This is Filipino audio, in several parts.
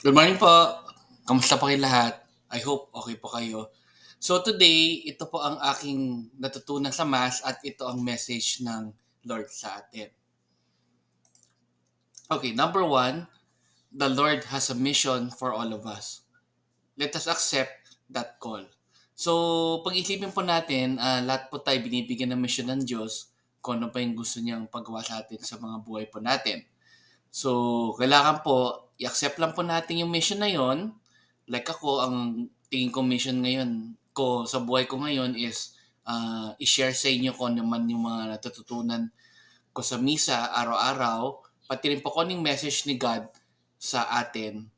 Good morning po. Kamusta po kayo lahat? I hope okay po kayo. So today, ito po ang aking natutunan sa Mass at ito ang message ng Lord sa atin. Okay, number one, the Lord has a mission for all of us. Let us accept that call. So, pag-isipin po natin, lahat po tayo binibigyan ng mission ng Diyos kung ano pa yung gusto niyang pagawa sa atin sa mga buhay po natin. So, kailangan po, i-accept lang po natin yung mission na yon. Like ako, ang tingin ko mission ngayon ko sa buhay ko ngayon is i-share sa inyo kung ano man yung mga natututunan ko sa misa araw-araw, pati rin po kung anong message ni God sa atin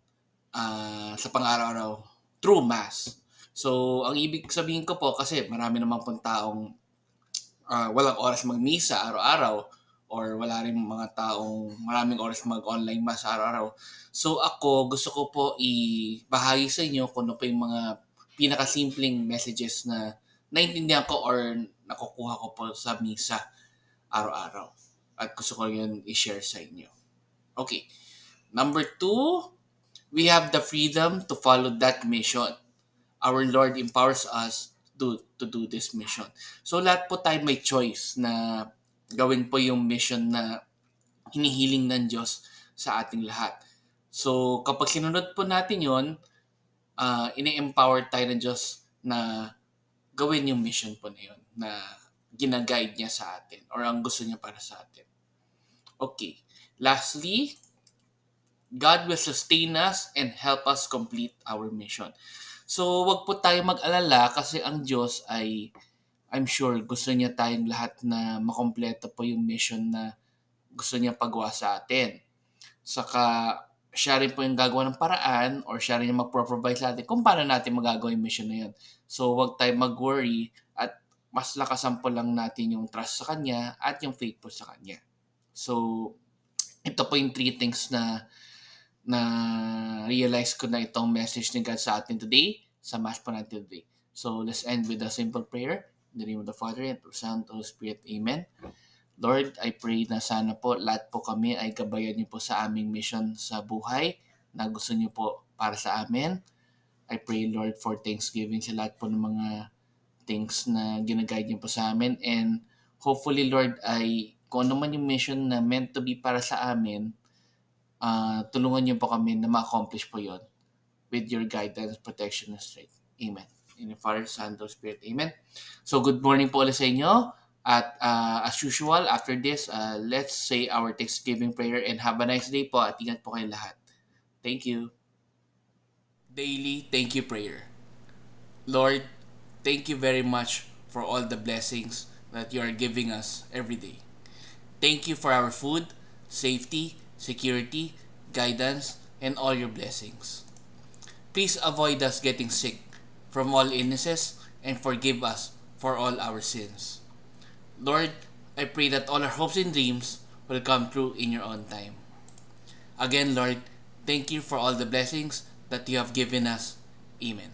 sa pang-araw-araw through Mass. So, ang ibig sabihin ko po, kasi marami naman pong taong walang oras magmisa araw-araw or wala rin mga taong maraming oras mag-online mass araw-araw. So ako, gusto ko po ibahagi sa inyo kung ano pa yung mga pinakasimpleng messages na naintindihan ko or nakukuha ko po sa misa araw-araw. At gusto ko yun i-share sa inyo. Okay. Number two, we have the freedom to follow that mission. Our Lord empowers us to do this mission. So lahat po tayo may choice na gawin po yung mission na hinihiling ng Diyos sa ating lahat. So kapag sinunod po natin yon, ini-empower tayo ng Diyos na gawin yung mission po na yun na ginaguide niya sa atin or ang gusto niya para sa atin. Okay. Lastly, God will sustain us and help us complete our mission. So, wag po tayo mag-alala kasi ang Diyos ay, I'm sure, gusto niya tayong lahat na makompleto po yung mission na gusto niya pagawa sa atin. Saka, siya rin po yung gagawa ng paraan or siya rin yung magpro-provide sa atin kung paano natin magagawa yung mission na yun. So, wag tayo mag-worry at mas lakasan po lang natin yung trust sa Kanya at yung faith po sa Kanya. So, ito po yung three things na realize ko na itong message ni God sa atin today, sa Mass po natin today. So, let's end with a simple prayer. In the name of the Father, and of the Son, and of the Holy Spirit. Amen. Lord, I pray na sana po lahat po kami ay gabayan niyo po sa aming mission sa buhay na gusto niyo po para sa amin. I pray, Lord, for Thanksgiving sa lahat po ng mga things na ginaguide niyo po sa amin. And hopefully, Lord, ay kung ano man yung mission na meant to be para sa amin, tulungan niyo po kami na ma-accomplish po yon with your guidance, protection, and strength. Amen. In the Father, Son, and Spirit. Amen. So, good morning po ulit sa inyo. At as usual, after this, let's say our Thanksgiving prayer and have a nice day po at ingat po kayo lahat. Thank you. Daily Thank You Prayer. Lord, thank you very much for all the blessings that you are giving us every day. Thank you for our food, safety, security, guidance, and all your blessings. Please avoid us getting sick from all illnesses and forgive us for all our sins. Lord, I pray that all our hopes and dreams will come true in your own time. Again, Lord, thank you for all the blessings that you have given us. Amen.